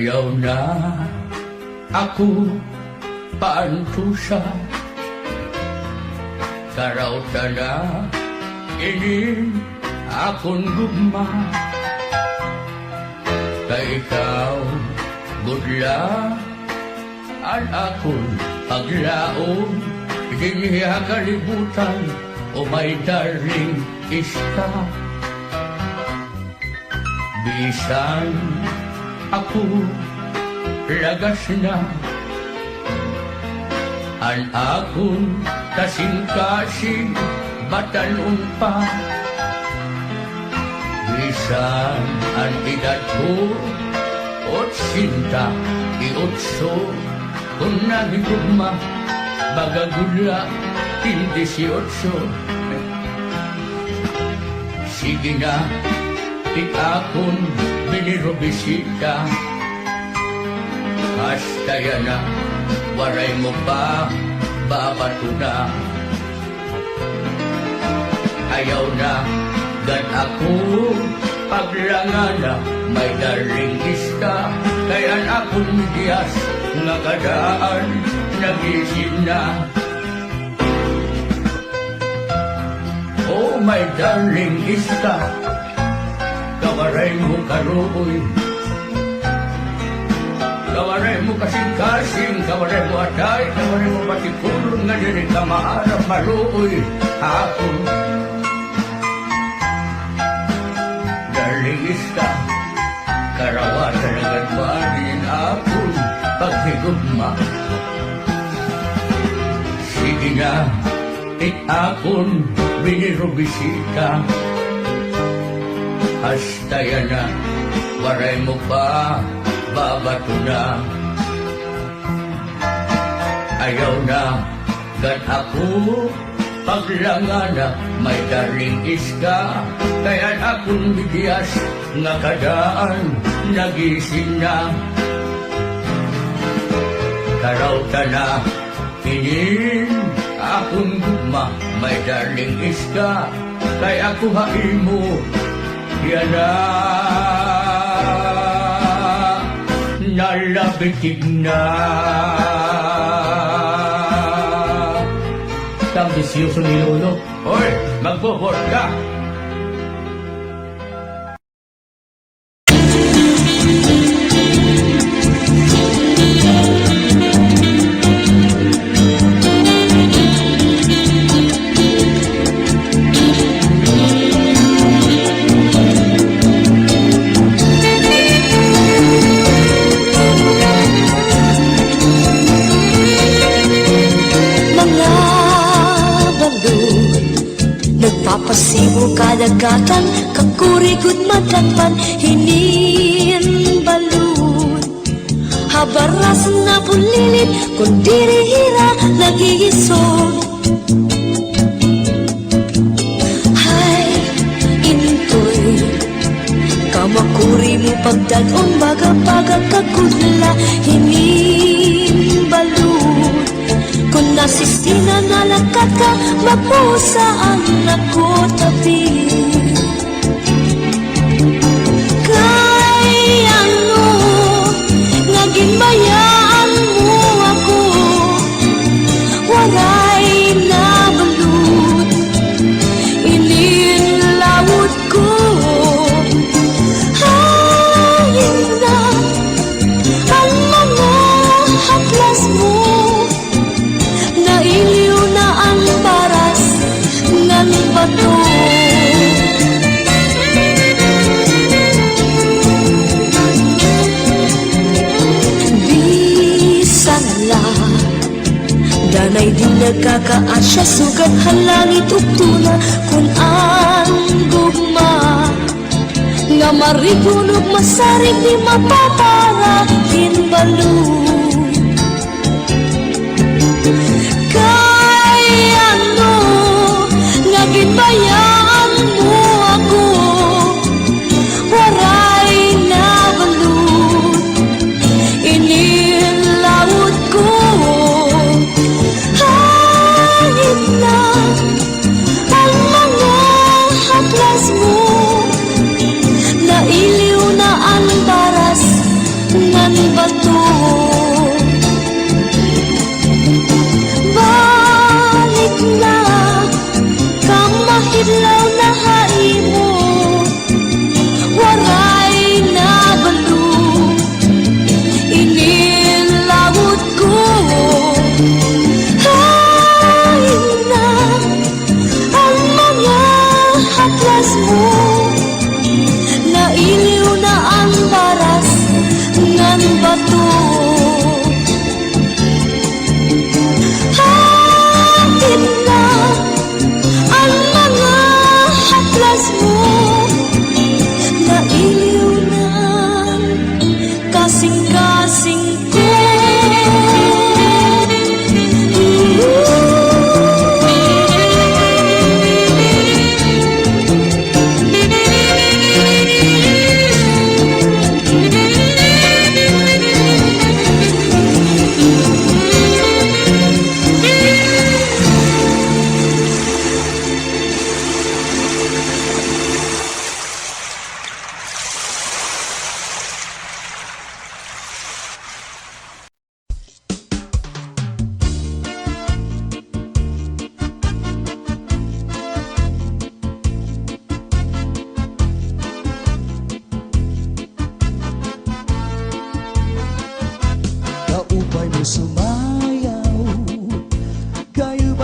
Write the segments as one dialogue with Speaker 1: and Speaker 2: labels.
Speaker 1: Ayaw na ako paantusa, karauta na inin akong gugma. Kay ikaw budla ang akong paglaom, hiniya kalibutan o may daring ista. Bisan ako lagas na ang akong kasing-kasing batalon pa. Bisan ang edad ko 88 kung nagigugma bagagula 18. Sige na, ikakon binirobisita. Hasta yan na, waray mo pa, babato na. Ayaw na, gan ako, paglangana, may daring ista. Kayan akong diyas, nga kadaan, nagising na. Oh, my darling ista, kawaray mo karoy. Kawaray mo kasing-kasing, kawaray mo atay, kawaray mo patikulong nga diri ka maharap maluoy. Ako, darling ista, karawatan ang adwanin akong paghigugma. Sige na, akong binirobisita. Hasta yan na, waray mo pa, babato na. Ayaw na, gan ako, paglangana, may daring iska. Kaya't akong bigyan nga kadaan, nagising na. Karauta na, inin akong gugma, may daring iska. Kaya ako hain mo, yan na. Nalabitig na. Tambisyoso ni Lolo. Hoy, magbobor ka.
Speaker 2: Nagpapasibo kadagatan, kakurigod madagpan, hinin balud. Habaras na pulilit, kung dirihira, nagigisod. Hay, intoy, kamakuri mo pagdagong baga-baga kagudla, hinin balud. Kung nasistina na lakat ka, mapusa ang nakotabi. Kay ano, nga ginbayaan mo ako, waray na balut, ininlawod ko. Hayin na ang mga haplas mo, nailiw na ang paras ng bato. Bisan la, danay di nagkakaasya, sugat halangit uktuna, kung ang gugma nga marigunog masarig di mapapara kinbalo. Kay ano, nga ginbayaan mo ako, waray na balut, inilawod ko. Hangit na ang mga haplas mo, nailiw na ang baras ng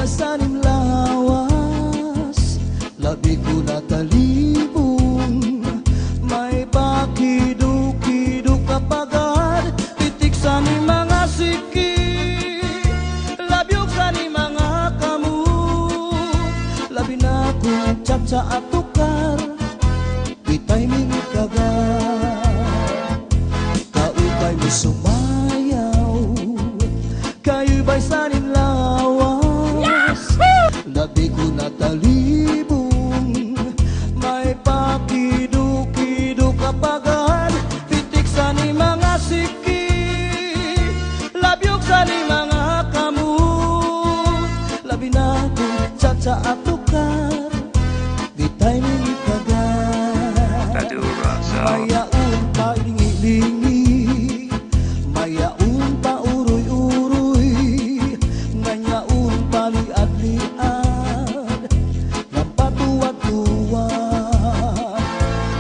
Speaker 3: basanim lawas, labi ko natalibong, may bakido-kido kapagad, titik sa ni mga siki, labyog sa ni mga kamu, labi na kong tsa at tukar, bitay mingit kagad, kaupay mo sumayaw, kayo ba'y sanin lawas, labi ko natalibong, may pakido-kido kapagad, titik sa ni mga siki, labyog sa ni mga kamu, labi na kong tsa at tukar, bitay mingit kagad, mayaon pa lingi-lingi, mayaon pa uroy-uroy, ngayaon pa liad-liad, ng patuwad-tuwad.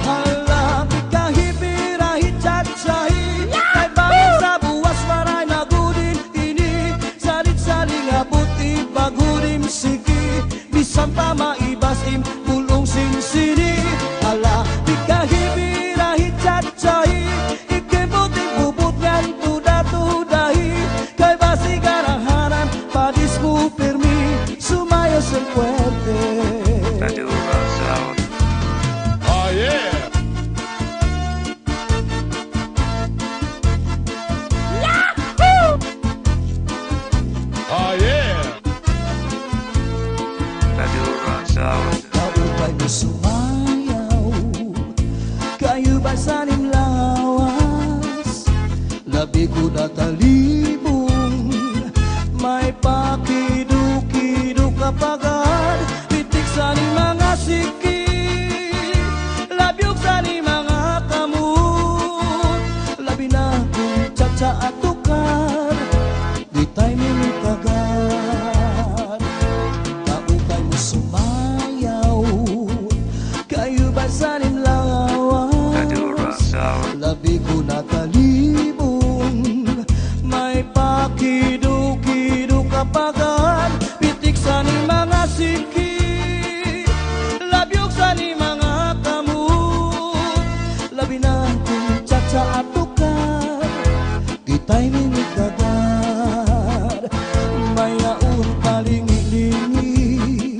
Speaker 3: Halapi kahibirahi tsatsay, kay bangin sa buwas maray nagudin ini, salit-saling abuti bagurim siki, bisan pa maibasim pulong sinsini. Halapi kahibirahi tsatsay, ikibuting bubut ngan tuda-tudahi, kay basi garahanan padis mo permi, sumayo sa puwerte.
Speaker 4: Oh yeah! Oh yeah!
Speaker 3: Kaupay mo sumayaw, kayo ba sanim lawas, labi ko natalibong, may pakido-kido kapagad, titik sa ni mga siki, labyog sa ni mga kamut, labi na kong tsa at tukar, ditay mingit kagad, kaupay mo sumayaw, kayo ba sanim lawas, labi ko natalibong, may pakido-kido kapagad, pitik sa ni mga siki, labyog sa ni mga kamut, labi na kong tsa at tukar, ditay mingit kagad, mayaon pa lingi-lingi,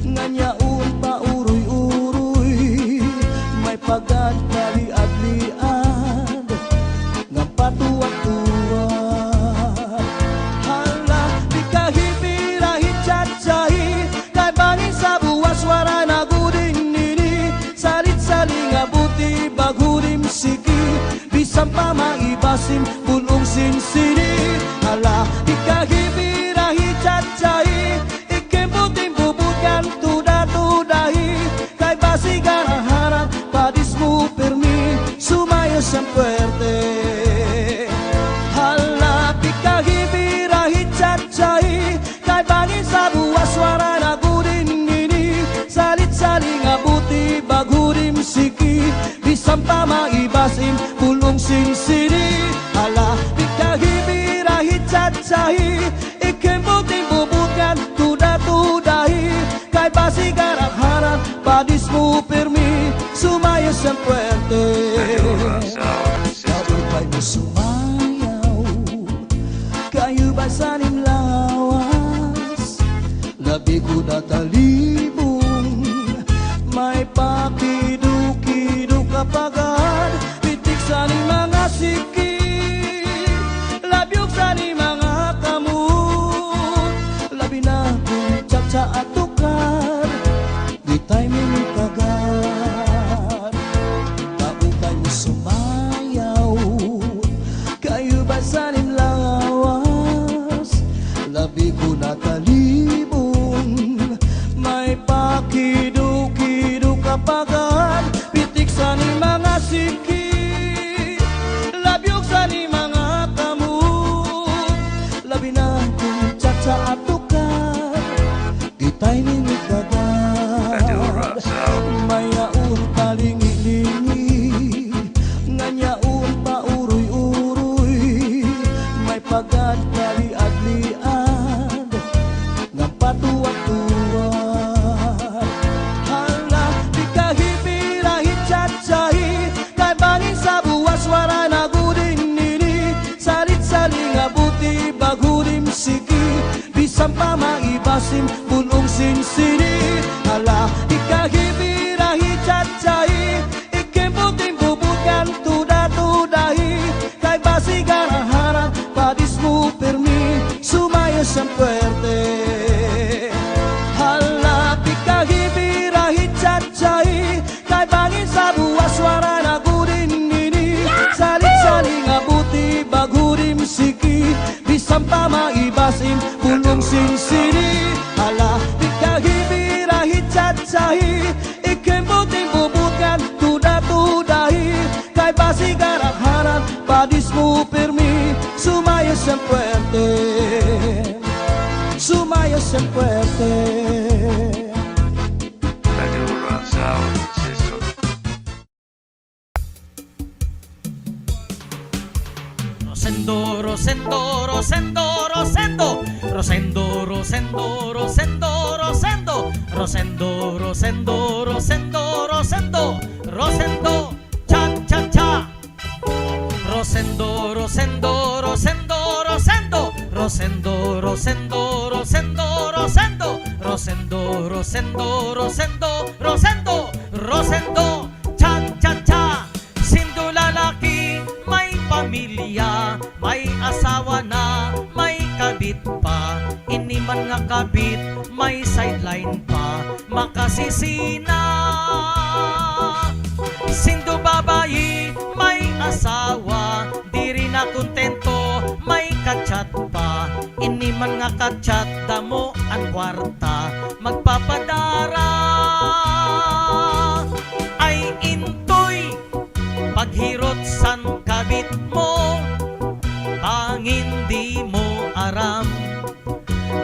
Speaker 3: nganyaon pa uroy-uroy, may pagad kaliad-liad, ng patuwad-tuwad. Hala, di kahibirahi tsatsay, kay bangin sa buwas waray nagudin nini, salit-saling abuti bagurim siki, bisan pa maibasim pulong sinsini. Hala, di kahibirahi tsatsay, ikibuting bubut ngan tuda-tudahi, kay basi garahanan padis mo permi, sumayo sa puwerte. Halapi kahibirahi tsatsay, kay bangin sa buwas waray nagudin nini, salit-saling abuti bagurim siki, bisan pa maibasim pulong sinsini. Halapi kahibirahi tsatsay, ikibuting bubut ngan tuda-tudahi, kay basi garahanan padis mo permi, sumayo sa puwerte. Kaupay mo sumayaw, kayo ba sanim lawas, labi ko natalibong, may pakido-kido kapagad, pitik sa ni mga siki, labyog sa ni mga kamut, labi na kong tsa at tukar, ditay mingit kagad, kaupay mo sumayaw, kayo ba sanim lawas, labi ko natalibong, may pakido-kido kapagad, pitik sa ni mga siki, labyog sa ni mga kamut, labi na kong tsa at tukar, ditay mingit kagad, ibasim bulong sinsini ala ikahibirahi cacai ikembuting bubukan tuda-tudahi kay basigaraharan padismu permi sumaya san puerte hala ikahibirahi cacai kay bangin sa buwas suara nagurin ini saling-saling abuti bagurim siki bisampa maibasim bulong sinsini ala ikahibirahi cacai ikembuting bubukan tuda-tudahi kay basigaraharan padismu permi sumaya san puerte sumaya san puerte.
Speaker 5: Rosendo, Rosendo, Rosendo, Rosendo, Rosendo, Rosendo, Rosendo, Rosendo, Rosendo, Rosendo, Rosendo, Rosendo, Rosendo, cha cha cha. Rosendo, Rosendo, Rosendo, Rosendo, Rosendo, Rosendo, Rosendo, Rosendo, Rosendo, Rosendo, Rosendo, Rosendo, Rosendo, cha cha cha. Sindo lalaki, may pamilya, may asawa na, may kabit pa. Ini man nga kabit, may sideline pa, makasisina. Sindo babayi, may asawa, di rin na kontento, may kachat pa. Ini man nga kachat, damo ang kwarta, magpapadara. Ay intoy, paghirot san kabit mo, bangin di mo aram,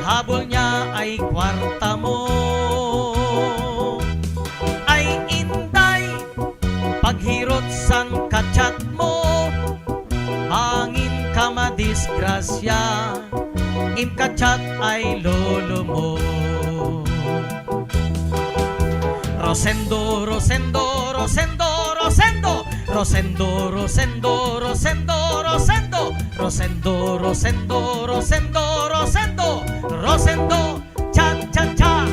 Speaker 5: habol niya ay kwarta mo. Ay inday, paghirot san kachat mo, bangin ka madisgrasya, im kachat ay lolo mo. Rosendo, Rosendo, Rosendo, Rosendo, Rosendo, Rosendo, Rosendo, Rosendo, Rosendo, Rosendo, Rosendo, Rosendo, Rosendo, cha cha cha.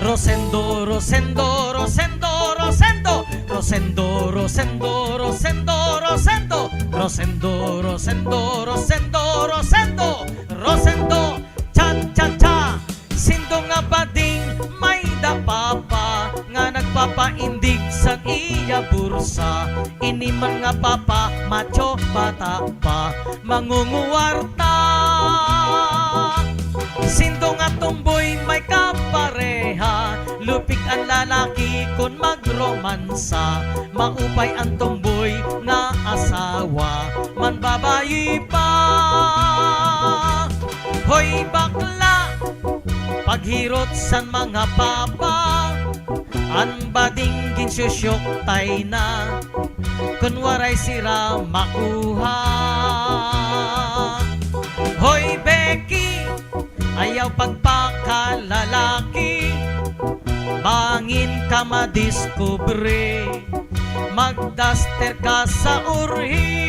Speaker 5: Rosendo, Rosendo, Rosendo, Rosendo, Rosendo, Rosendo, Rosendo, Rosendo, Rosendo, Rosendo, Rosendo, Rosendo, Rosendo, cha cha cha. Sindo nga bading may dapapa nga nagpapaindig sa iya bursa. Ini man nga papa, macho bata pa, mangunguwarta. Sindo nga tumboy may kapareha, lupik ang lalaki kun magromansa. Maupay ang tumboy nga asawa, man babayi pa. Hoy bakla, paghirot san mga papa, an bading ginsusyok tay na, kunwaray sira makuha. Hoy Becky, ayaw pagpakalalaki, bangin ka madiskubre, magdaster ka sa urhi.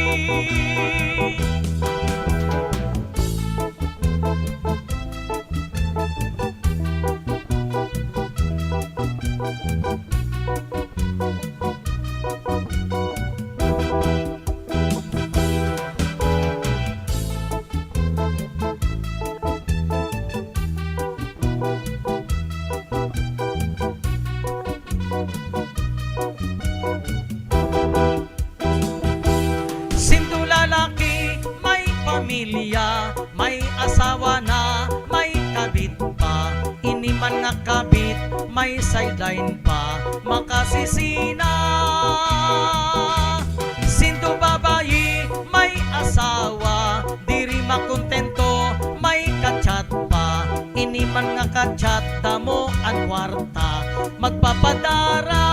Speaker 5: Pamilya, may asawa na, may kabit pa. Ini man nga kabit, may sideline pa, makasisina. Sinto babayi, may asawa, diri makontento, may kachat pa. Ini man nga kachat, damo ang kwarta, magpapadara.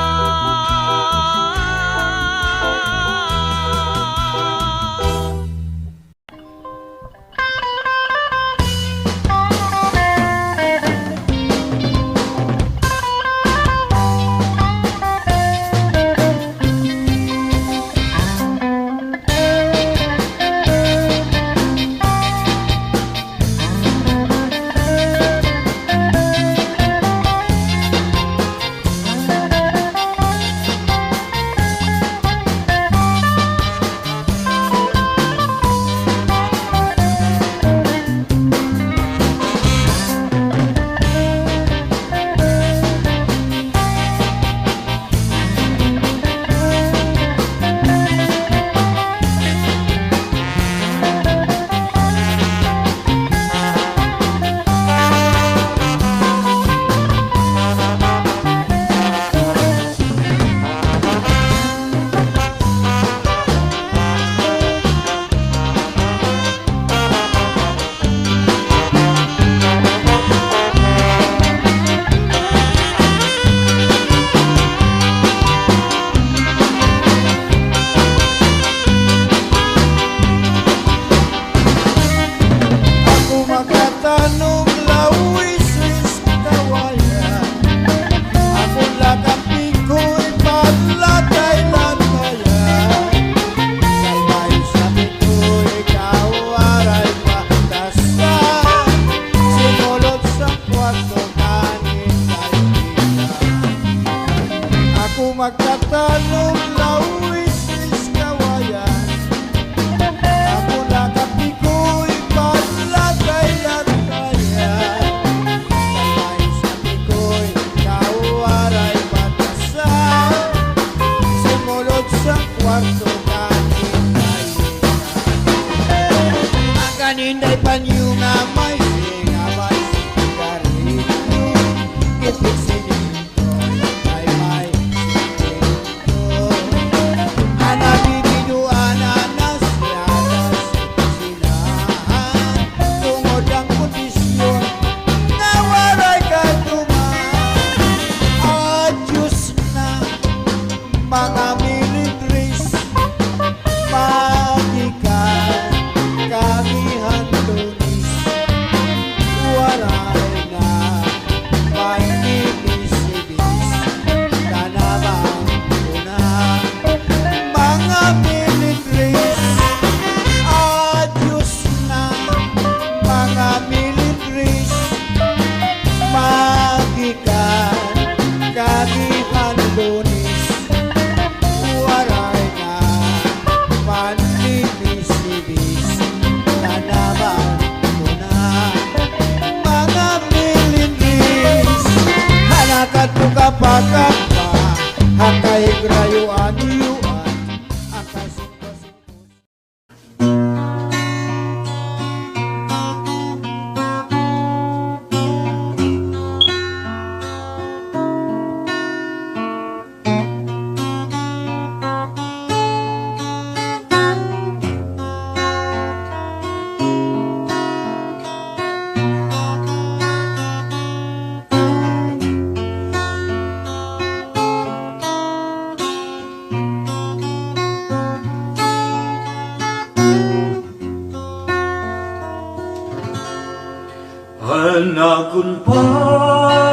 Speaker 3: Anakon pagtalimuha,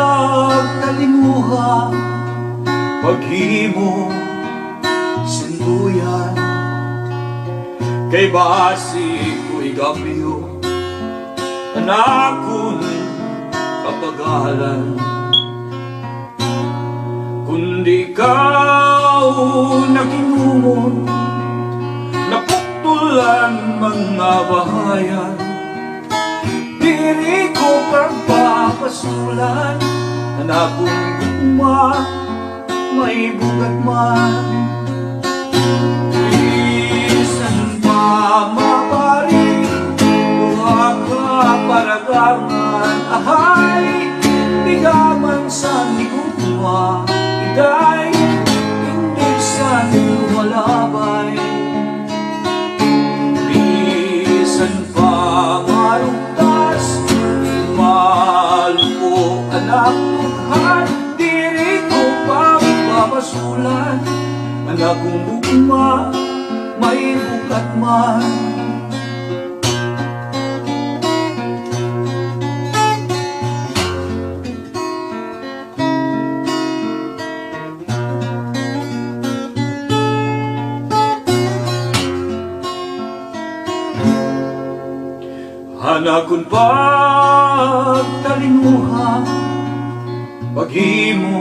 Speaker 3: paghimo sintuyan, kay basi ko'y gabyo, anakon kapagalan. Kundi ikaw nakinumon, napuktulan mga bahayan, diri ko pagpapasulan, anakong gugma, may bugat man. Isan pa maparing, duha ka paragangan, ahay, bigaman sa gugma, iday, hindi sa lumalabay. Isan pa marugtas, malupo anak tuhan, diri ko pagpapasulan, anak kong bugma, may bukat man. Anakon pagtalimuha, paghimo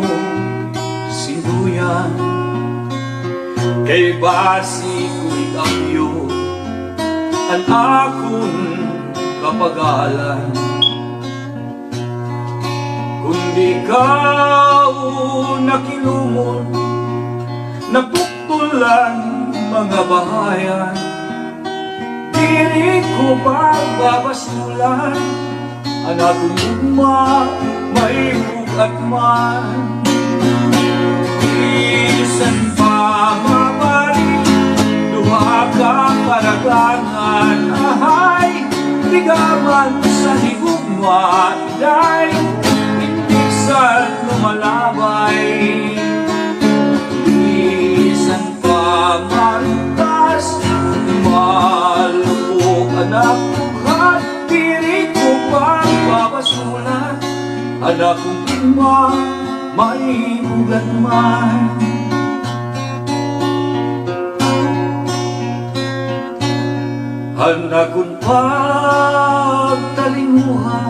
Speaker 3: sinduyan, kay basi ko'y gabyo, anakon kapagalan. Kundi ikaw nakilumon, napuktulan mga bahayan, diri ko pagbabasulan, anak kong gugma, may bugat man. Isan pa mabalik, duha ka paragangan, ahay, bigaman sa higugma, iday, hindi sa lumalabay. Isan pa marugtas, malupo anak tuhan, diri ko pagpapasulan, anak kong gugma, may bugat man. Anak kong pagtalimuha,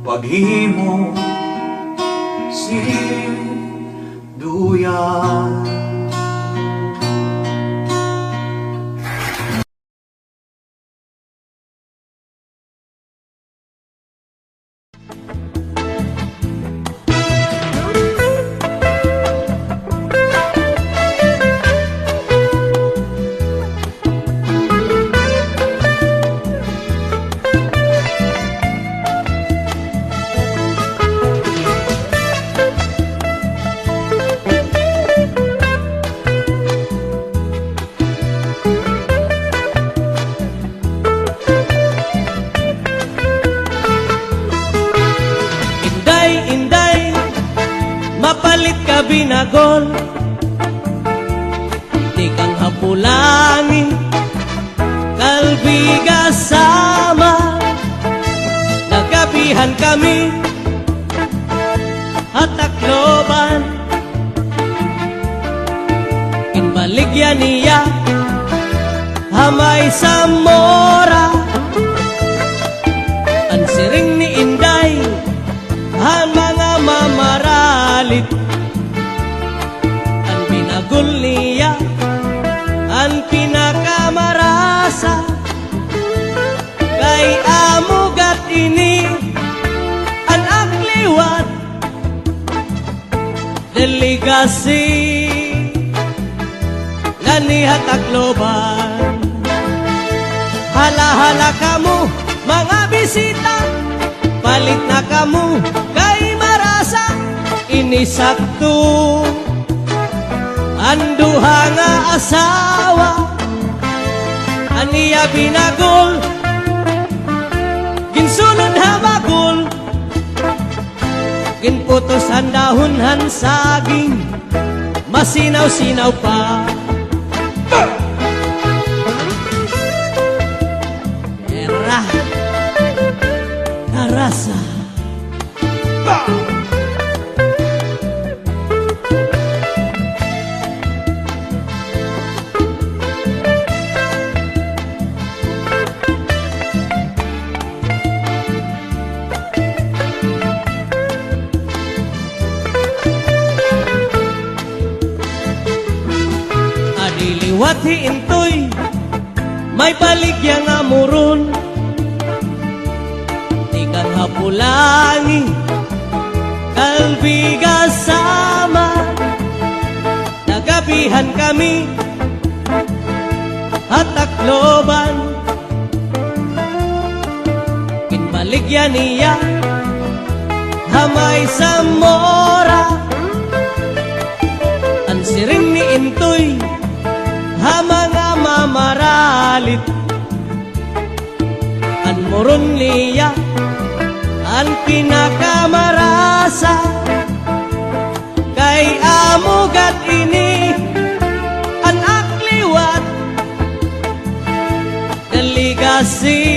Speaker 3: paghimo sinduyan.
Speaker 6: Mapalit ka binagol, di kang hapulangin, kalbiga sama. Nagabihan kami at takloban, inbaligyan niya hamay sa mora. Ang siring ni Inday, ang mga mamaralit, ang binagul niya, ang pinakamarasa, kay amugat ini, ang akliwat, delegasi, ganihat akloban. Hala-hala kamu, mga bisita, palit na kamu kay marasa, inisakto ang duha nga asawa, aniya binagol, ginsunod habagol, ginputos ang dahon saging, masinaw-sinaw pa. Era Liwat hiintoy, may baligya nga muron. Di kang hapulangi, kalbiga sama. Nagabihan kami, hatakloban. Kinbaligya niya, hamay sa mora. Ang siring ni Intoy, hamanga mamaralit. Ang moron niya, ang pinakamarasa. Kay amugat ini, ang akliwat, deligasi,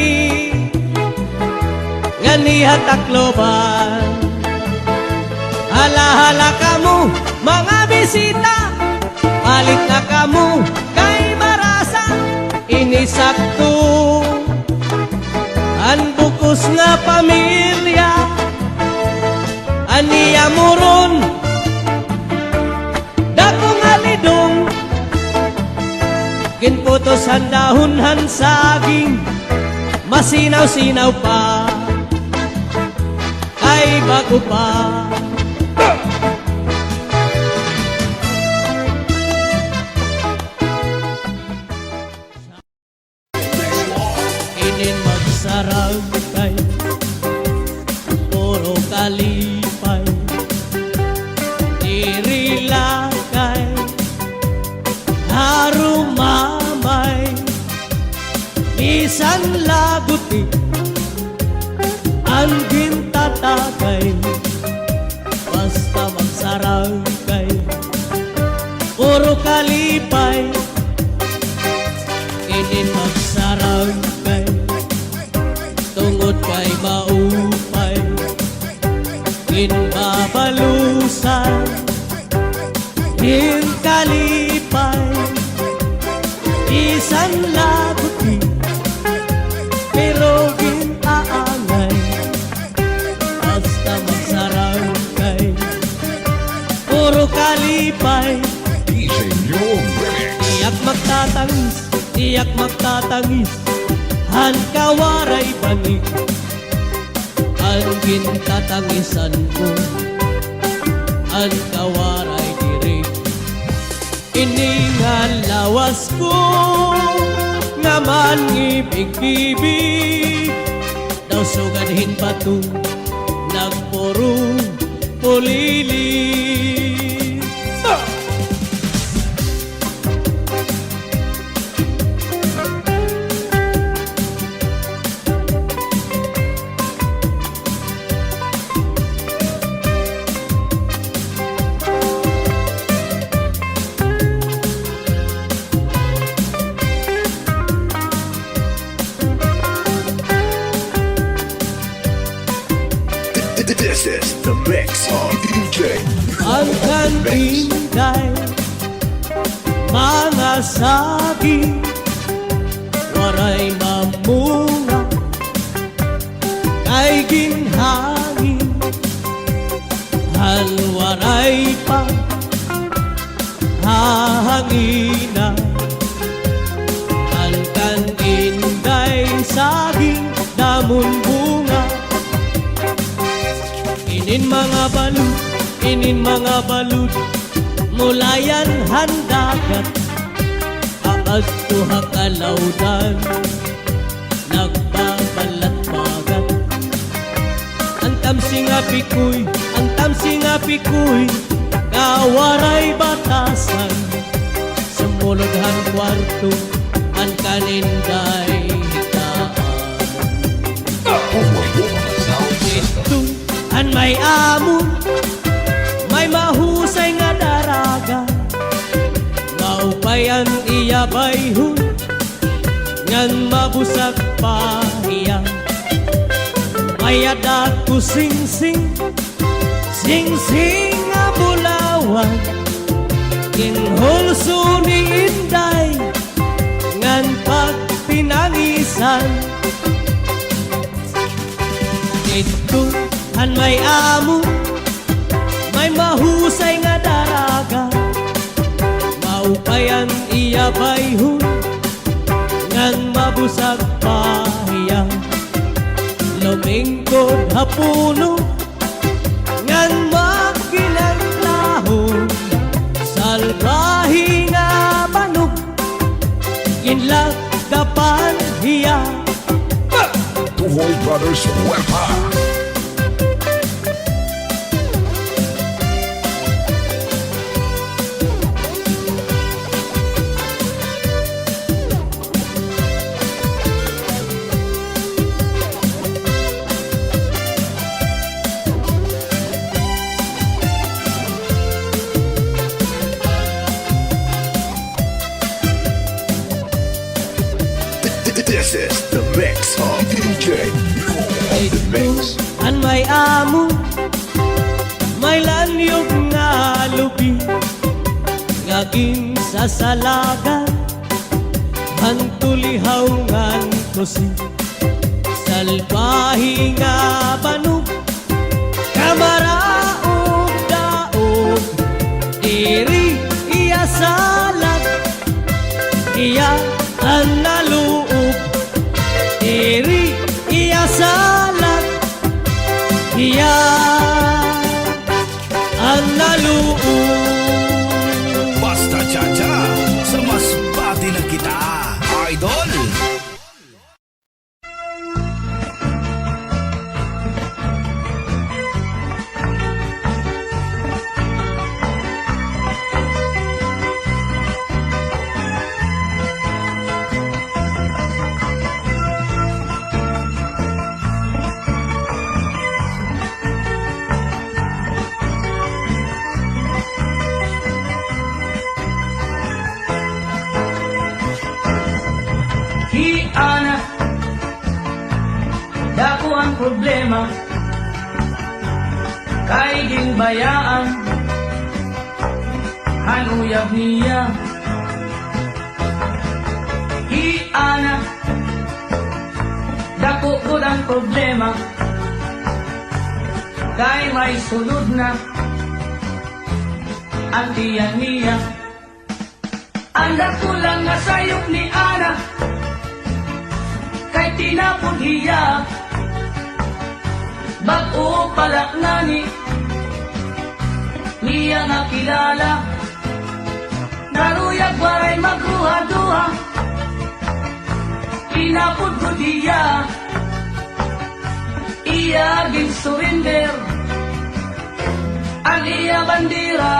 Speaker 6: ganihat takloban. Hala-hala kamu, mga bisita, palit na kamu, kay marasa, inisakto. Ang bukos nga pamilya, aniya muron, dakong alidong, kinputos ang dahon han saging, masinaw-sinaw pa, ay bago pa. Inin magsarang kay puro kalipay, dirilakay, harumamay, bisan laguti, ang gintatagay, basta magsarang kay puro kalipay. Inin magsarang kay tungod kay maupay, kinbabalusan, kalipay, isan laguti, pero ginaangay, basta magsarang kay puro kalipay. Tiyak magtatangis, tiyak magtatangis, han kawaray banig, ang gintatangisan ko, ang kawaray diri. Iningan lawas ko, naman ngibig-ibig, daw sugadhin bato, nagpurong pulilig.
Speaker 7: This is the mix of DJ.
Speaker 6: Ang kantinday, mga saging, waray mamunga, kay ginhangin, halwaray pa, hahangina. Ang kantinday, saging, damon bunga, inin mga balut, inin mga balut, mulayan handagat, aad tuha kalawdan, nagbabalat-bagat. Ang tamsing apikoy, ang tamsing apikoy, kawaray batasan, sumulodhan kwarto, ang kaninday hitaan. Ito, an may amon, may mahusay nga daraga, maupay ang iyabayhon, ngan mabusag pahiyan. May adat ko sing-sing, sing-sing nga bulawan, kinhulso ni Inday, ngan pagpinangisan. Ito, an may amo, may mahusay nga daraga, Maupayan iya bayhon ngan mabusag pahiya, lumingkod hapuno ngan magkinanglahon, salbahi nga manok kinlag kapan hiya.
Speaker 7: Tuhoy Brothers Wepa. This is the mix of DJ The Mix.
Speaker 6: An may amo, may lanyog nga lubi, ngaging sasalagan, ang tulihaw ngan kusi, salbahi nga banog, kamaraog daog, diri iya salag, iya ang naluog, diri iya salag, iya ang naluog.
Speaker 7: Basta Chacha, sa mas bati na kita, Idol.
Speaker 1: Hiana, dako ang problema, kay ginbayaan, hanuyab niya. Hiana, dako ko ang problema, kay may sulod na, ang tiyan niya. Ang dako lang nga sayop ni Ana, kay tinapon hiya, bago palak nani, niya nga kilala, naruyag waray magruha-duha, tinapon ko diya, iya gin surrender, ang iya bandira.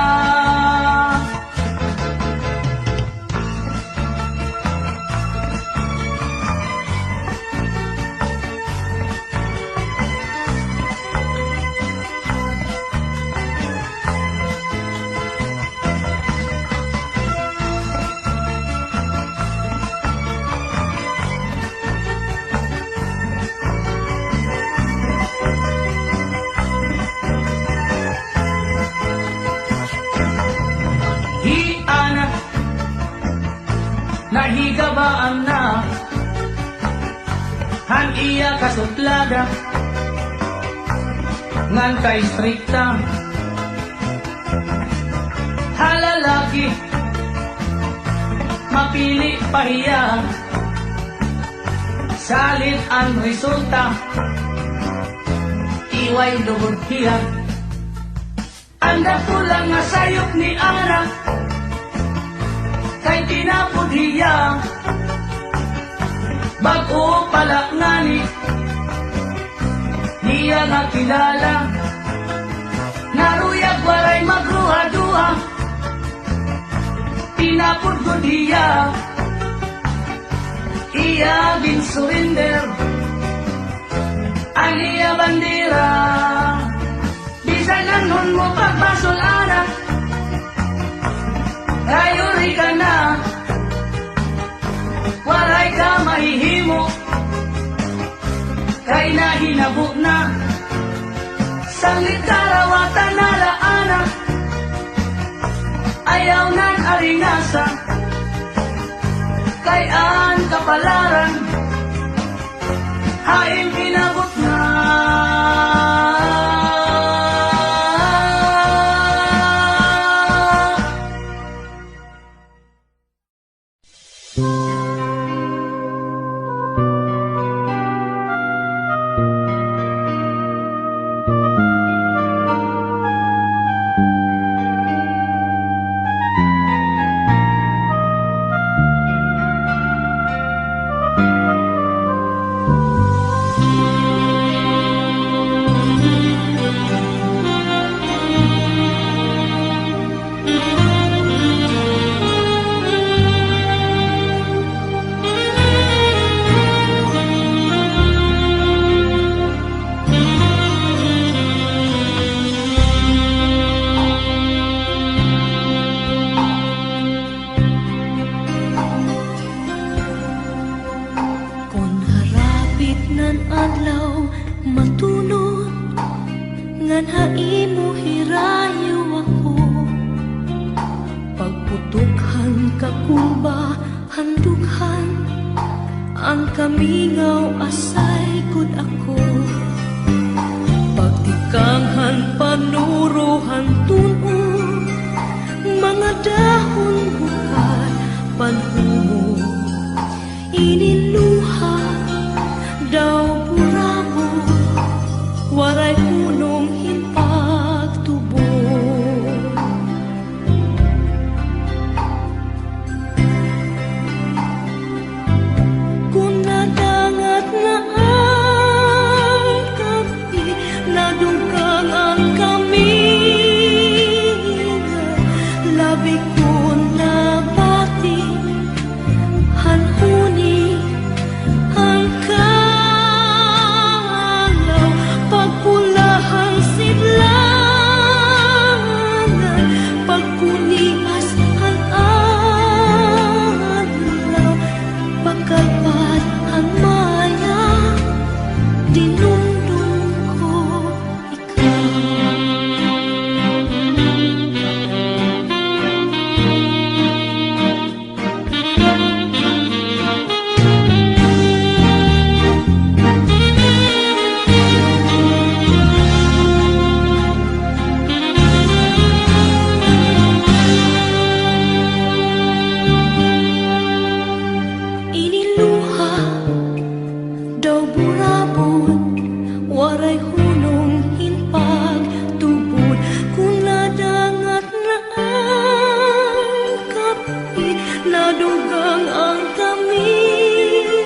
Speaker 1: Hiana, nahigabaan na, han iya kasuplada, ngan kay strikta, halalaki, mapili pahiya, salit ang resulta, iway lugod hiya. Anda pulang nga sayop ni Ana, kay tinapod hiya, bago palak nani, niya nga kilala, naruyag waray magruha-duha, tinapod ko diya, iya gin surrender, ang iya bandira. Bisan nun mo pagbasol anak, ayuri ka na, waray ka mahihimo, kay nahinabo na, sanglit karawatan na laana, ayaw nan aringasa, kay an kapalaran, haing inabot na.
Speaker 2: Ngan haimo hirayo ako, pagputukhan kakumba handughan, ang kamingaw asay gud ako, pagtikanghan panuruhan tuno, mga dahon bukal panhumo, iniluha daw burabo, waray punong himpagtubo. Kung nadangat na ang kapi, nadugang ang kaminga, labi ko na bati, hanhuni ang kalaw, pagpulahang sidlangan, pagpunias ang adlaw, pagkalpat ang maya, dinundong ko ikaw. Iniluha daw burabon, waray hunong hinpagtubod, kung nadangat na ang kapi, nadugang ang kaminga,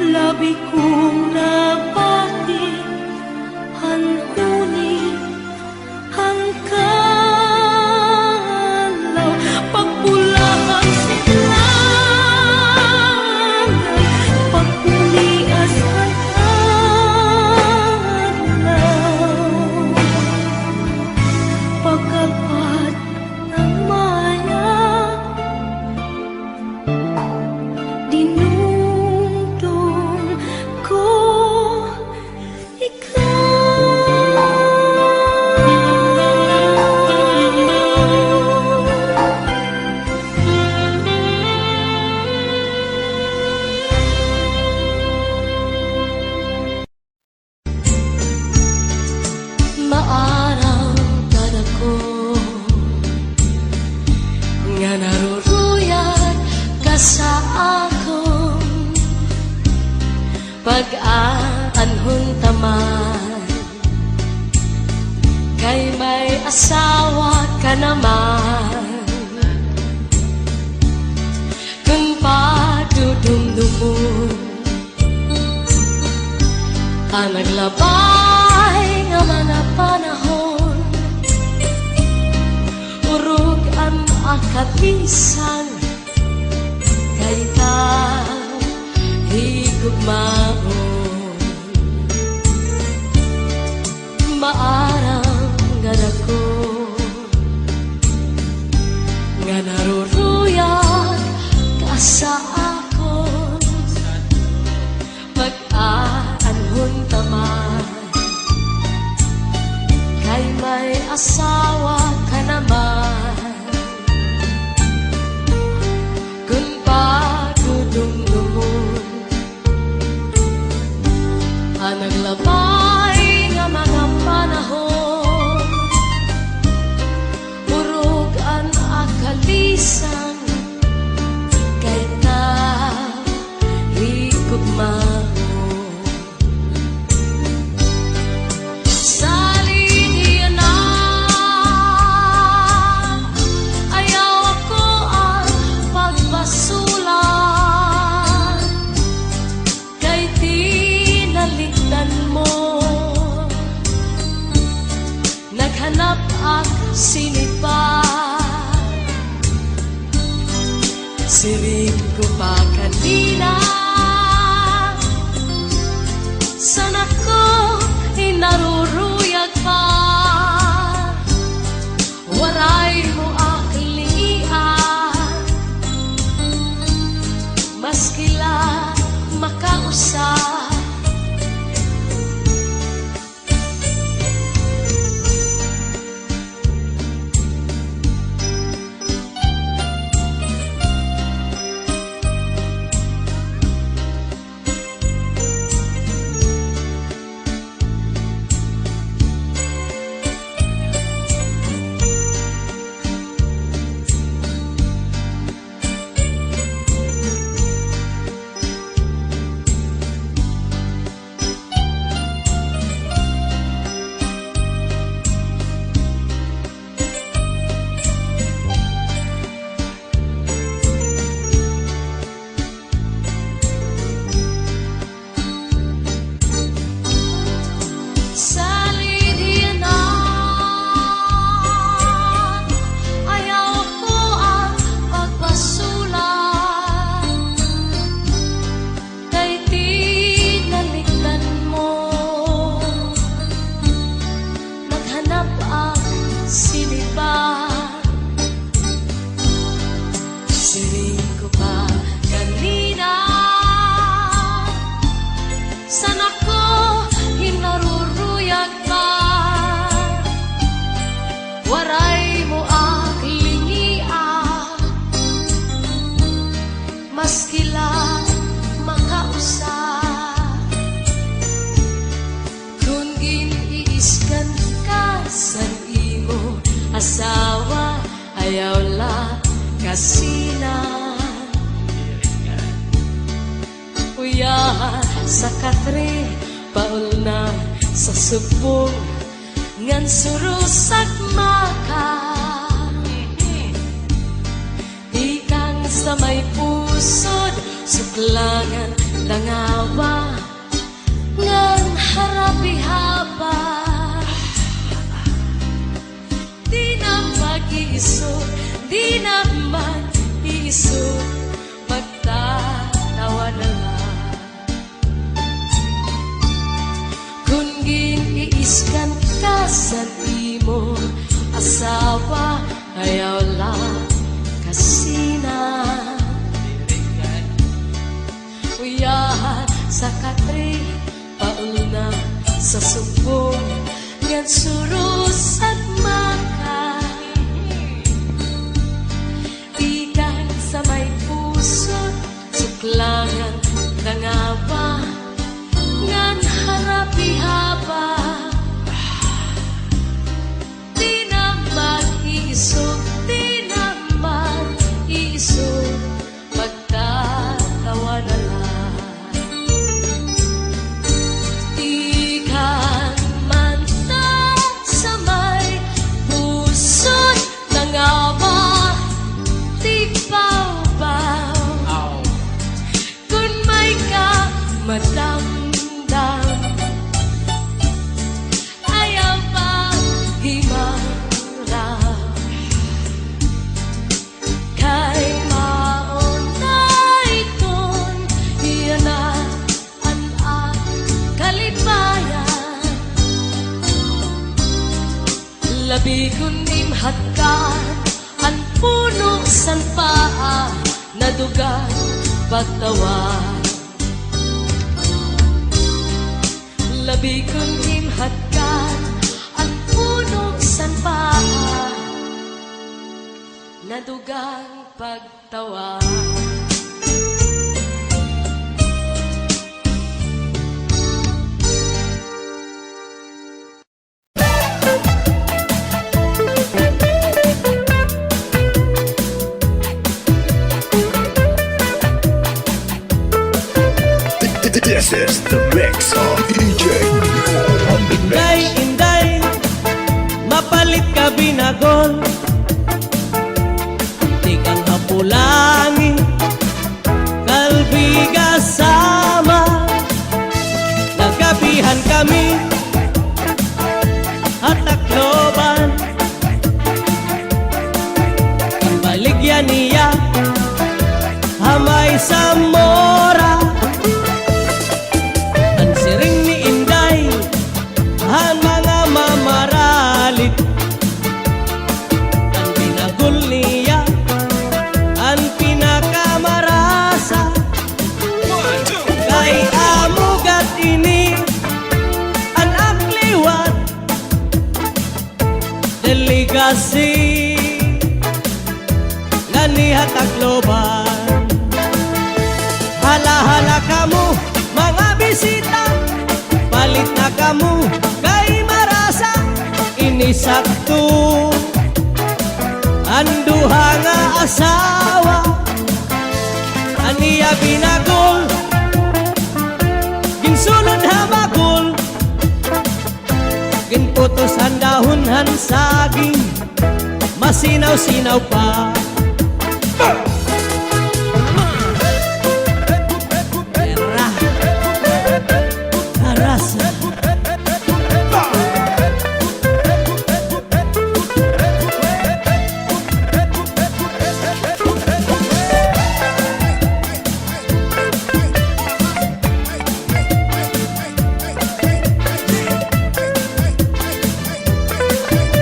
Speaker 2: labi kong nabati, hanhuni ang kalaw, pagpulahang sidlangan, pagpunias ang adlaw, pagkalpat ng maya, dinungdong ko maarang kada ko nga naruruyat ka sa akong pag-aanhon taman, kay may asawa ka naman, kung padudumdumon ang naglabay nga mga panahon, urog ang akatisan, kay ka higugmaon. Maarang gadako nga naruruyat ka sa akon, pag-aanhon taman, kay may asawa ka naman, kung padudumdumon ang naglabay nga mga panahon, urog ang akalisan, kay ta higugmaon. Naghanap ang sinipa, siring ko pa kanina, sana ko inaruruyag pa, waray mo aklian, maskila makausap, Giiskan ka sa imo asawa, ayaw la kasina. Uyahan sa katre, paul na sa subong, ngan surusak maka. Ikang sa may pusod, suklangan dangawa, ngan harapi haba. Di na mag-iisog, di na mag-iisog, magtatawa na lang. Kung giniiskan ka sa imo asawa, ayaw lang kasina. Uyahan sa katre, paul na sa subong, ngan surus at maka. Ikan sa may pusod, suklangan dangawa, ngan harapi haba. Di na mag-iisog, di na mag-iisog, magtatawa na lang. Ikan manta sa may pusod ng ama, di baw-baw. Kung may ka madamdam, ayaw pa himaraw. Kay maunay kon, iyan na ang kalibayan. Labi kun imhatkan, ang punong sanpaa, nadugan pagtawan. Labi kong himhatkan, ang punong sanpaa, nadugang pagtawa.
Speaker 7: This is the mix of DJ on the
Speaker 6: Inday,
Speaker 7: mix.
Speaker 6: inday, mapalit ka binagol. Di kang hapulangi, kalbiga sama. Nagkapihan kami, at takloban. Ang baligyan niya, hamay sa mora. Ang siring ni Inday, ang mga mamaralit. Ang binagol niya, ang pinakamarasa. Kay amugat ini, ang akliwat, delegasi, nanihat takloban. Hala-hala kamu, mga bisita, palit na kamu, kay marasa, inisakto. Anduha nga asawa, aniya binagol, ginsulod hamagol, ginputos ang dahon han saging, masinaw-sinaw pa. Era, arasa.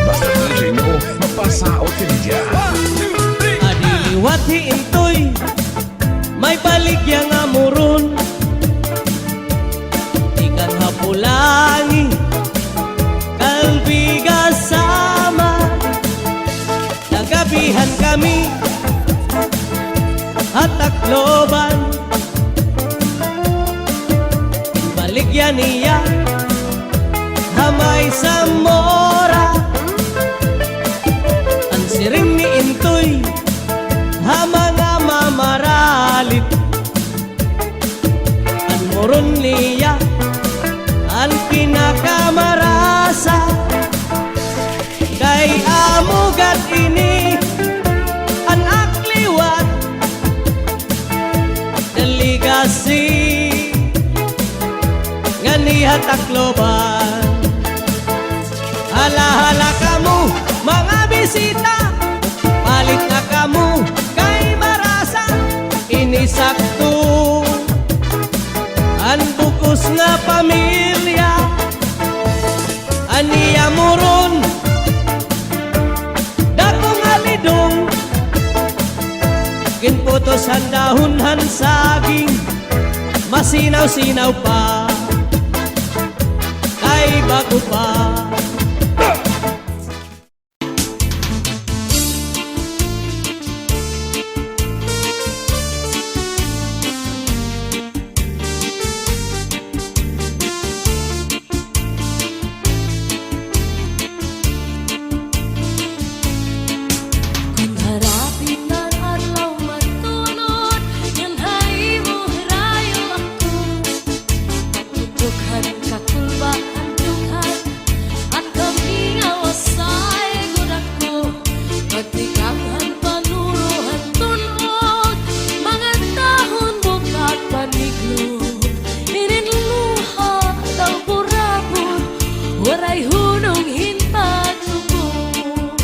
Speaker 7: Basta DJ mo, mapasaot ka dyan.
Speaker 6: Adiliwat hiintoy, may baligya nga muron. Ikan hapulangi, kalbiga sama. Nagabihan kami, at takloban. Baligya niya, hamay Kay Zamora ang siring ni Intoy ha mga mamaralit ang moron niya ang pinakamarasa kay amugat ini ang akliwat delegasi nga niya Tacloban. Hala-hala kamu mga bisita, palit na kamu kay marasa inisakto ang bukos nga pamilya aniya moron dakong alidong ginputos ang dahon han saging masinaw-sinaw pa kay bago pa.
Speaker 2: Kung harapin ng adlaw matulog, yan ay mo hirayo ako. Pagtutukhan kakulbaan dughan, at kami nga wasay gudak ko. Pagtikakan panuruhan tunog, mga tahon bukat paniglog. Ininluha daw burabot, waray hunong hintag lubog.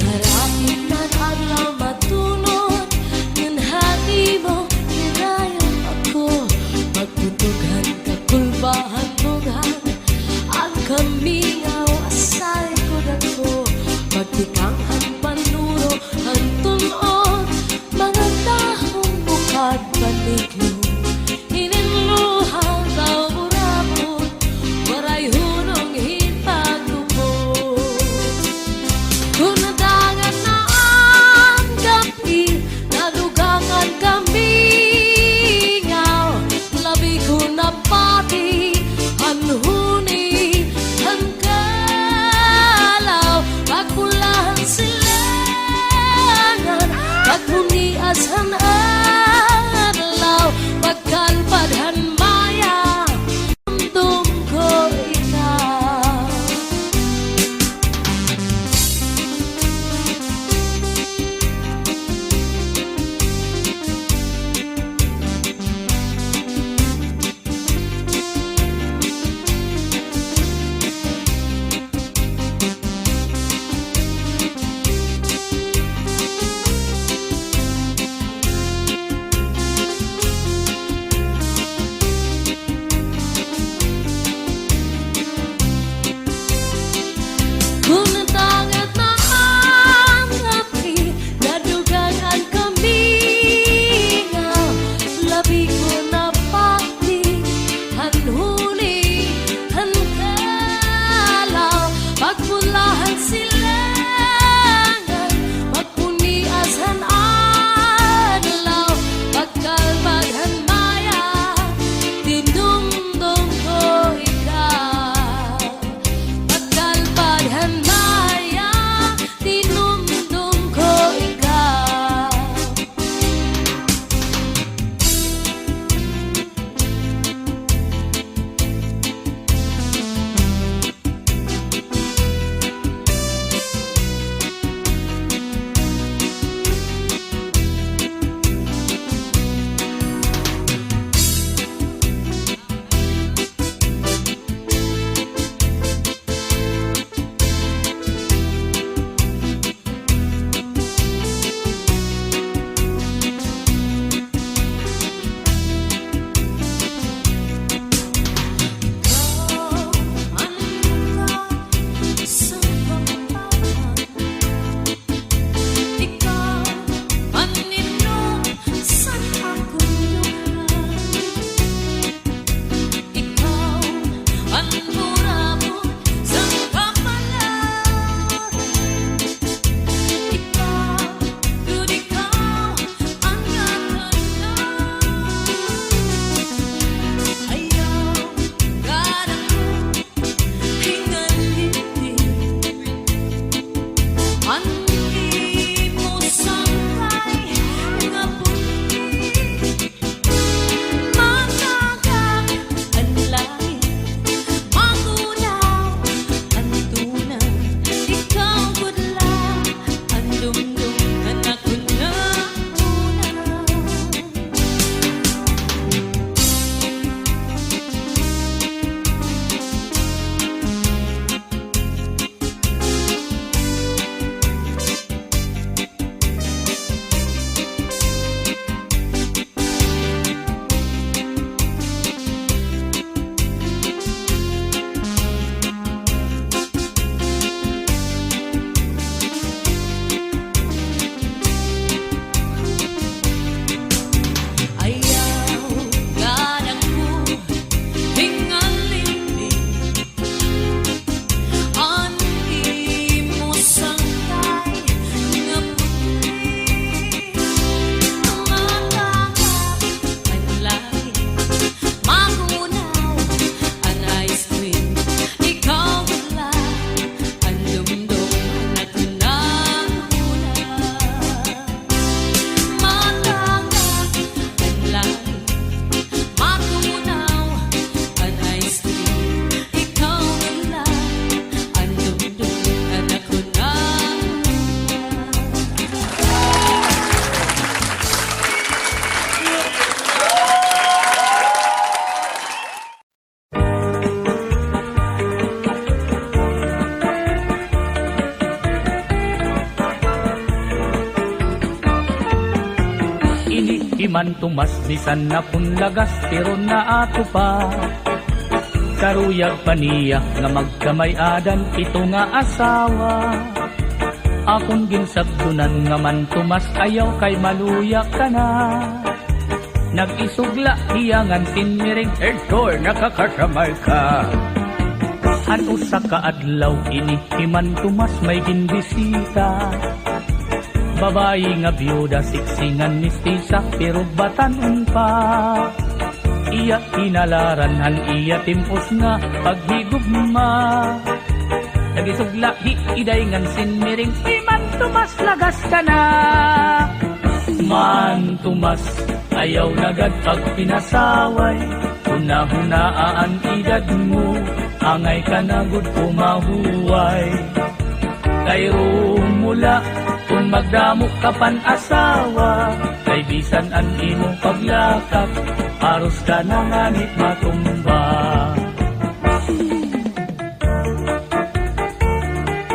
Speaker 2: Narapit ng adlaw matulog, yung hati mo hirayo ako. Magtutughan kakulbaan
Speaker 1: man tumas bisan na punlagas pero na ato pa. Karuyag paniya nga magkamay adan ito nga asawa. Akong ginsabdunan nga man tumas ayaw kay maluya ka na. Nag-isugla hiyangan tinmiring Edtor nakakasamay ka. Ano sa kaadlaw ini himan tumas may ginbisita. Babayi nga byuda siksingan mistisa pero batanon pa. Iya inalaran han iya timpos nga paghigugma. Nagisugla iday ngan sinmiring himan tumas lagas ka na. Man tumas ayaw nagad pag pinasaway. Huna-hunaan edad mo angay ka na gud pumahuway. Kay rumula kung magdamo ka pan asawa. Kay bisan an imong paglakap aros ka na nganit matumba.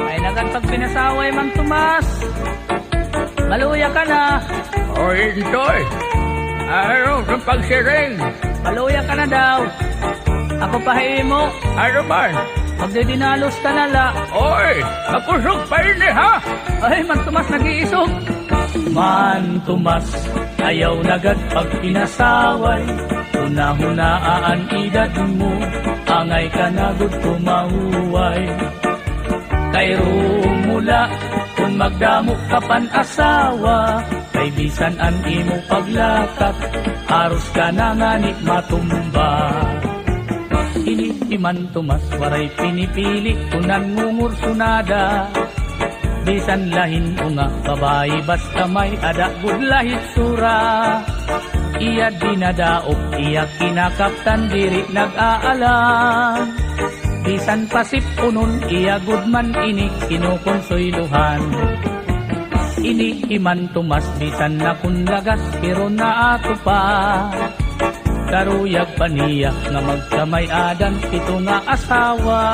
Speaker 1: Ay nagad pag pinasaway man tumas. Maluya ka na.
Speaker 3: O Intoy, ano sa pagsiring?
Speaker 1: Maluya ka na daw. Ako pahimo.
Speaker 3: Ano man?
Speaker 1: Magdidinalos ka na la.
Speaker 3: Oy, nakusog pa rin ha?
Speaker 1: Ay, man tumas nag-iisog. Man tumas, ayaw nagad pag pinasaway. Una-hunaan edad mo, angay ka na gud tumahuway. Kay rumula, kung magdamo ka pan asawa. Kay bisan an imo paglakat, aros ka na nganit matumba. Iman tumas waray pinipili kunan ngungur sunada. Bisan lahin unga babae basta may ada gud lahit sura. Iya dinadaog iya kinakaptan diri nag-aalam. Bisan pasip unon iya gud man ini kinukonsoyluhan. Ini iman tumas bisan na kunlagas pero na ato pa. Karuyag paniya nga magkamay adan pito nga asawa.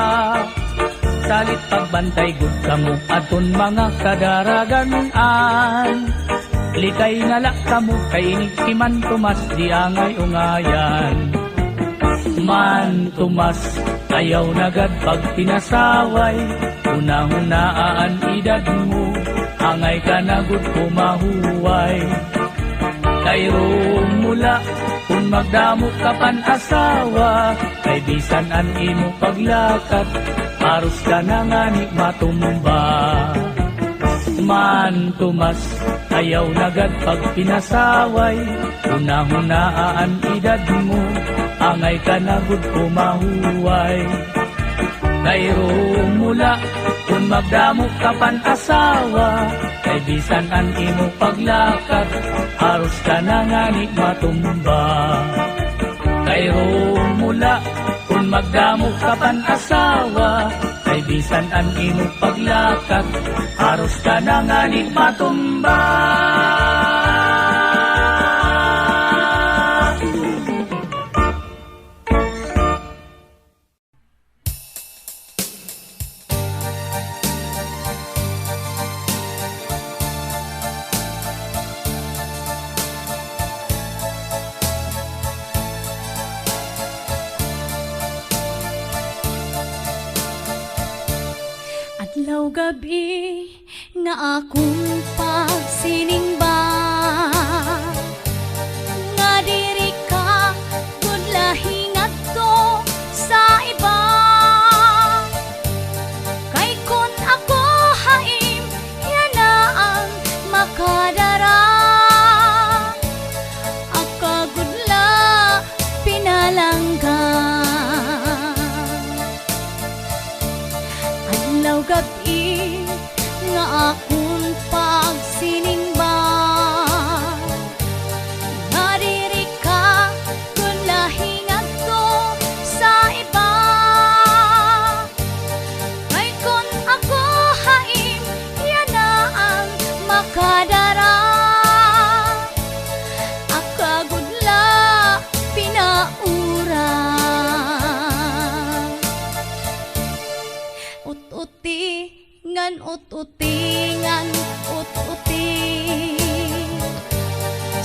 Speaker 1: Salit pagbantay gud kamo aton mga kadaraganan. Likay nala kamo kay ini iman tumas di angay ungayan. Man tumas ayaw nagad pag pinasaway. Una-hunaan edad mo angay ka na gud kumahuway. Kay rumula kung magdamo ka pan asawa. Kay bisan an imo paglakat aros ka na ngani matumba. Man tumas ayaw nagad pag pinasaway. Una-hunaan edad mo angay ka na gud kumahuway. Kay rumula kung magdamo ka pan asawa. Kay bisan an imo paglakat aros ka na ngani matumba. Kay rumula kung magdamo ka pan asawa. Kay bisan an imo paglakat aros ka na ngani matumba.
Speaker 2: Adlaw gabi nga akong pagsiningba. Nga diri ka gud lahi ngadto sa iba. Kay kun ako haim yana ang makadara. Akagudla pinalangga. Adlaw gabi nga akong pagsiningba. Nga diri ka kun lahi ngadto sa iba. Kay kun ako haim yana ang makadara. Akagudla pinaura. Ut-uti ngan ut-uti ngan ut-uti.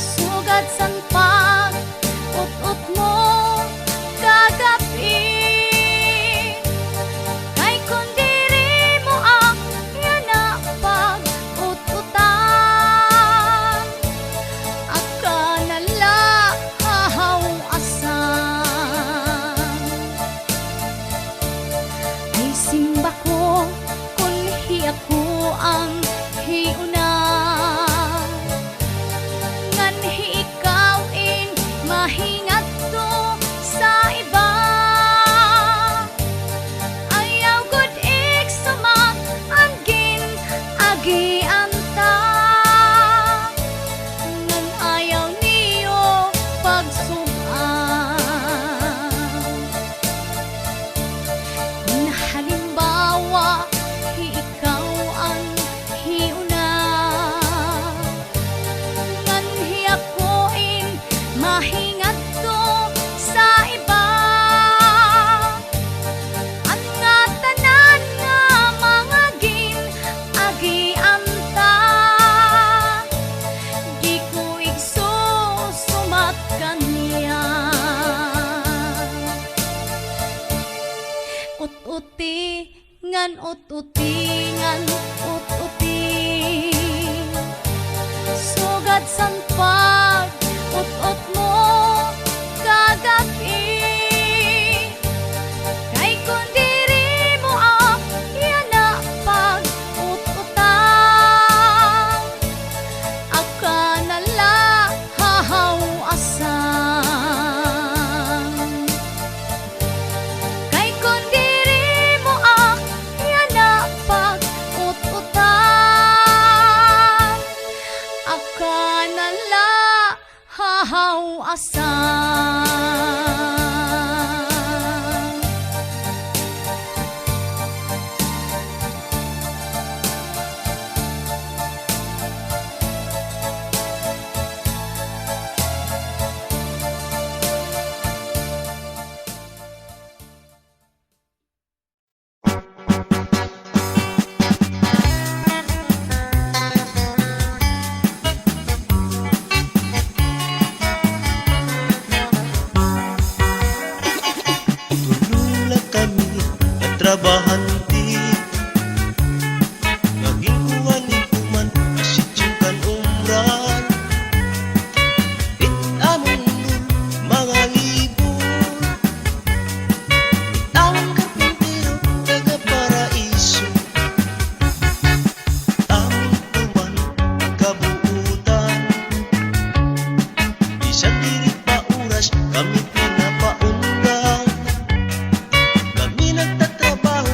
Speaker 2: Sugad san pag ut-ut mo kagabi. Kay kung diri mo ang yana pag ut-utan, akanala hahaw asan. Ay simba ko kung hi ako ang hiuna, nganhi ikaw in mahingat to sa iba. Ayaw gud ik sumak angin agi anta, ngan ayaw niyo pagsuman. Kung halimbawa ikaw ang hiuna, nganhi ako in mahingat to sa iba. Ang nga tanan nga mga agi anta, di ko igsusumat kaniya. Ut-uti ngan ut-uti ngan ut-uti, sugad san pag ut-ut mo kagabi. Kay kung diri mo ang yana pag ut-utan, akanala hahaw asan. Kay kung diri mo ang yana pag ut-utan, akanala hahaw asan.
Speaker 6: Tulula kami at trabahanti, naging uwanin kuman asitsyung kan umran. It among nun mga libur, tawang karpintero taga paraiso. Among tuman kabuutan, isang diri pa oras kami pinapaundan. Kami nagtatrabaho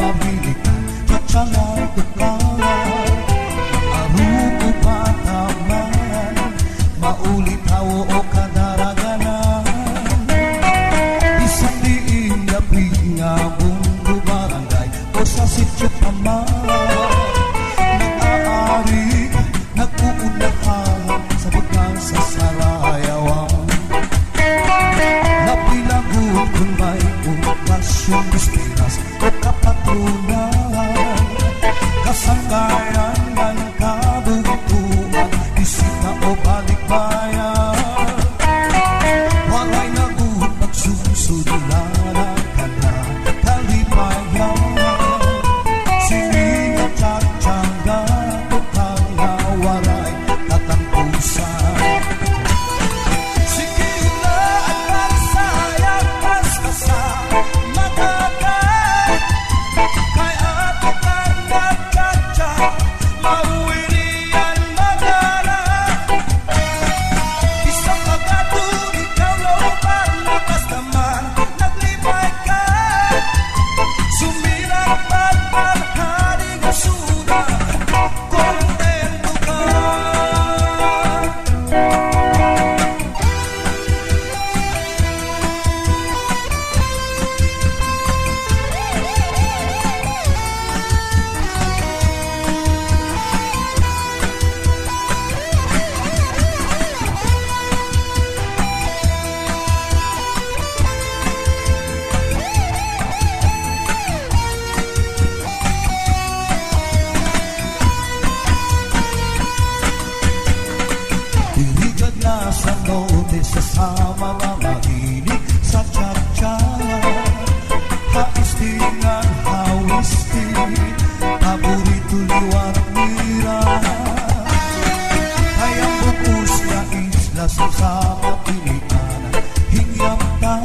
Speaker 8: mabilikan Tatsangan tukaran Aruko pataman Maulit hawo o kadaraganan Isang diin dapi nga bunggo barangay O sa sityo paman Nag-aari, nag-uunlahan Sa butang sa sarayawan Napilagot kung may okasyon Mistiras o kapatrunan Kasanggayan ng kabugtuan Isita o balikbayan Walay nagut pagsusudulan Kana kalimayan Siningat tsatsangga Tukang nawaray katangkusan Sikila at pagsayang paskasa Matagal Kaya tukang nagtsatsa Mauwirian magana Isang pagkatun ikaw looban Lakas naman naglipay ka Sumirang pagmamahali nga suda Kontento ka Dirigad na sa note sa mga mahilig sa tsa-tsa Haistingan, hawistin, paborito liwat mira Kayang bukus na isla sa sama pilihan Hingyam ta,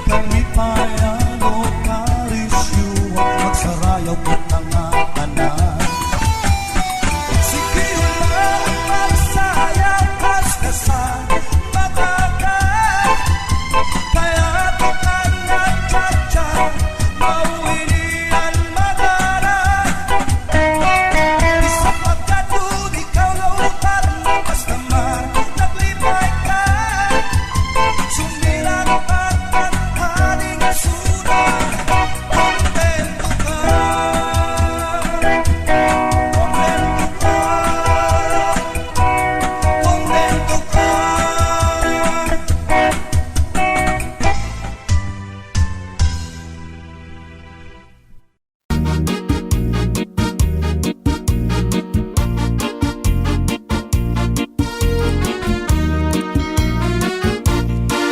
Speaker 8: kalipayan o karisyuan Magsarayaw ko tangatanan Sikila at pagsayang kaskasan Matagal Kaya tukang nagtsatsa Mauwirian magana Isang pagkatun ikaw lautan Lakas naman naglipay ka Sumirang pagmamahali nga suda Kontento ka Kontento ka Kontento ka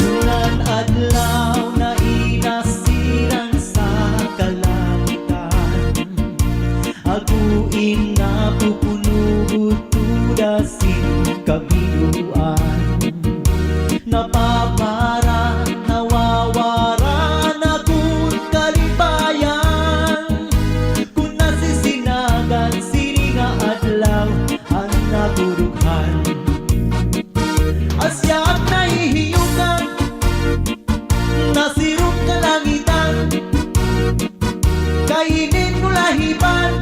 Speaker 6: Ulan adlaw na inasirang sa kalangitan Aguin na pupunugutudasin kabiluan Napapara, nawawara na kung kalibayan Kung nasisinagan, sininga adlaw ang naturughan Asyak na hihiyukan Nasirong kalangitan Kainin mo lahiban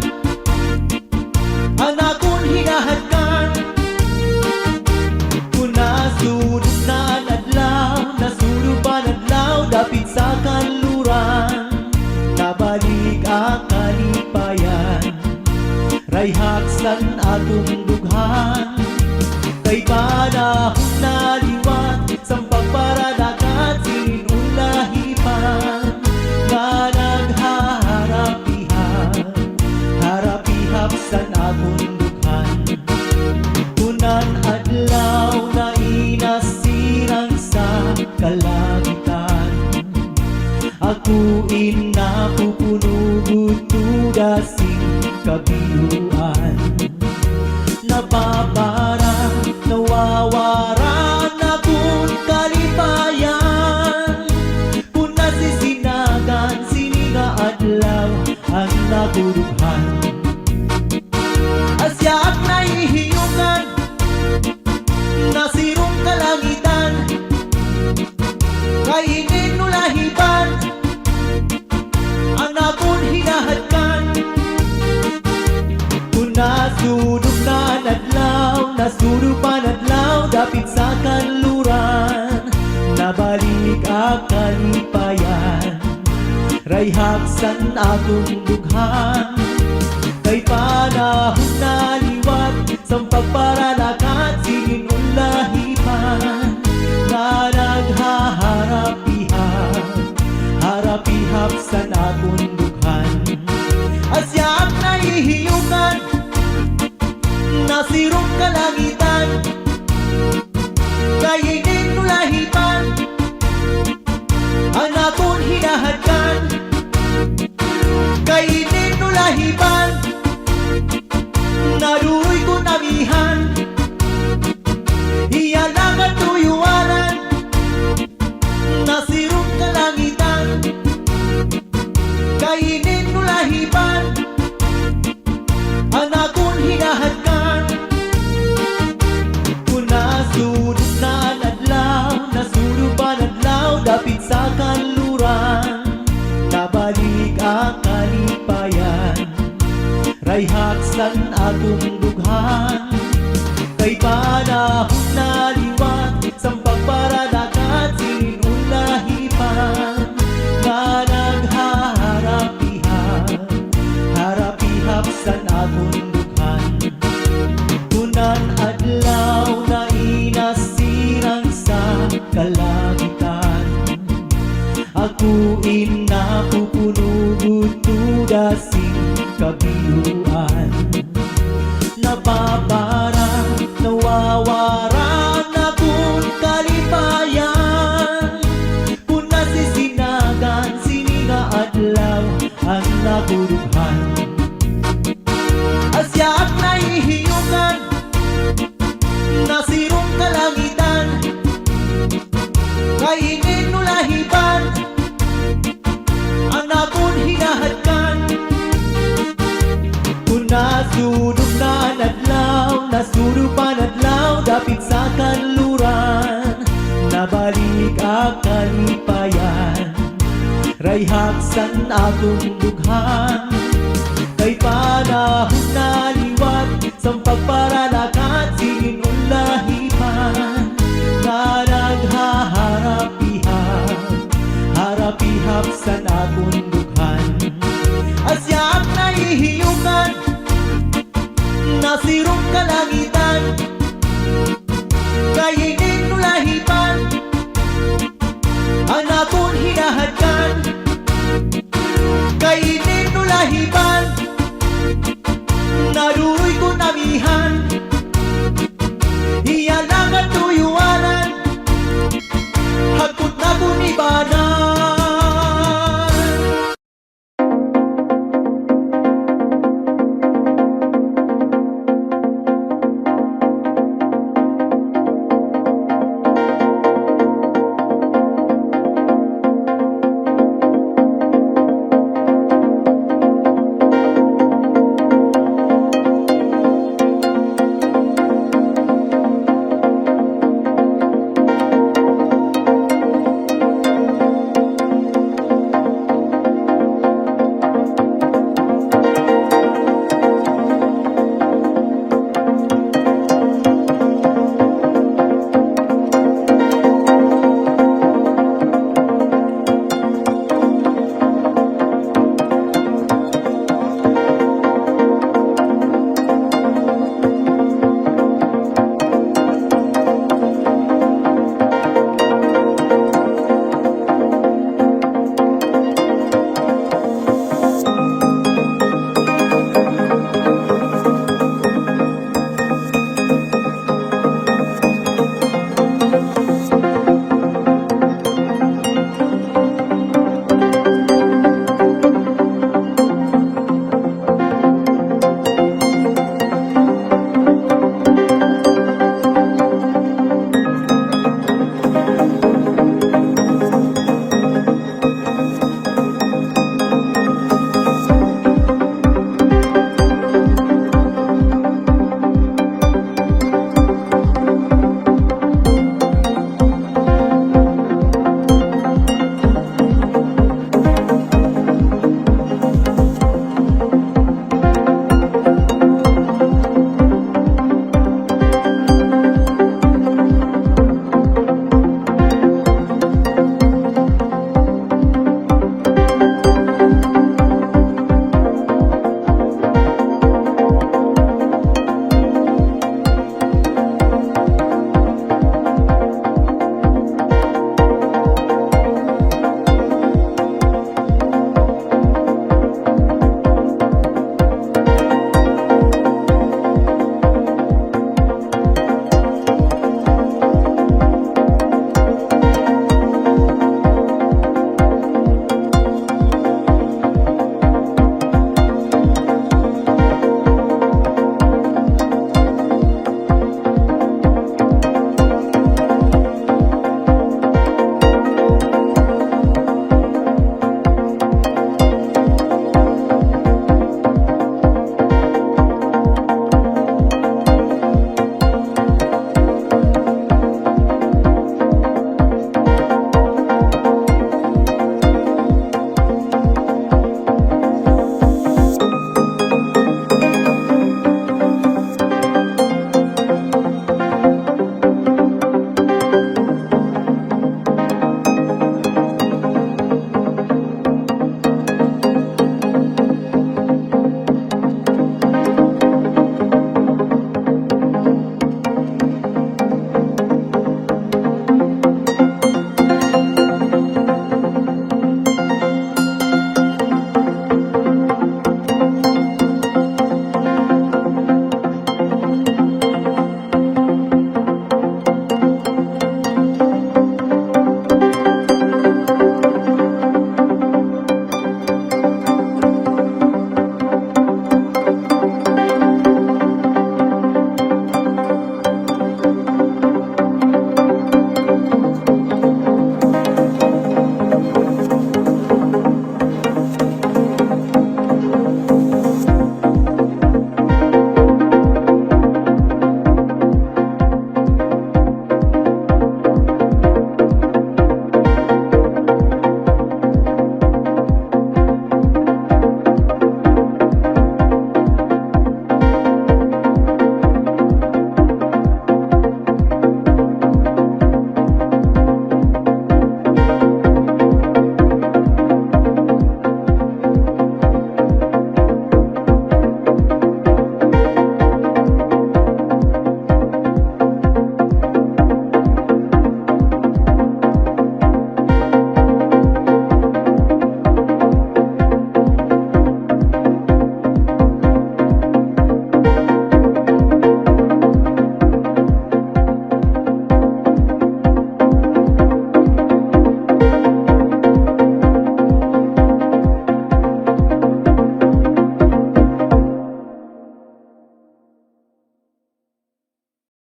Speaker 6: Ang akong hinahadkan Kung nasurog na adlaw Nasurog pa adlaw Dapit sa kanluran Nabalik ang kalipayan Rayhaksan atong dughan Kay panahon na liwat Sang pagparadakat sinunlahipan Nga nagharap-ihap Harap-ihap sa akong dughan Kunan adlaw na inasirang sa kalangitan Akuin na pupunugutudasin kabiluan Napapara, nawawara na kung kalipayan Kung nasisinagan, sininga adlaw ang naturughan Asyak na hihiyungan, nasirong kalangitan Kainin mo lahiban, ang nakul Kunasunog na nadlaw, nasunog pa nadlaw, dapit sa kanluran, nabalik ang kalipayan, rayhaksan akong dughan, kay panahon na liwat, sang pagparalakat, singin ulahipan, na naghaharapihap, harapihap sa akong dughan. Asyaak na ihiyukan, nasirong kalangitan, kayinin nulahipan, ang akong hinahadkan, kayinin nulahipan, naduroy ko namihan, iyalang at tuyuanan, nasirong kalangitan, kainin nulahipan, ang akong hinahadkan. Kung nasunog na nadlaw, nasunog pa nadlaw, dapit sa kanluran, nabalik ang kalipayan, rayhaksan akong dughan, kay panahon na liwat, sang pagparadakat, singin ulahipan, na naghaharapihap, harapihap sa akong dughan. Kunan adlaw na inasirang sa kalangitan, ako inapupunugod tudasing kabiluan, napapara, nawawara na kung kalipayan, kung nasisinagan, sininga adlaw ang nakudughan. Asyaak na ihiyukan, nasirong kalangitan, kainin nulahipan, ang akong hinahadkan. Kung nasunog na nadlaw, nasunog pa nadlaw, dapit sa kanluran, nabalik ang kalipayan, rayhaksan akong dughan, kay panahon na liwat, sang pagparalakat, singin ulahipan, na naghaharapihap, harapihap sa akong dughan. Asyaak na ihiyukan, nasirong kalangitan,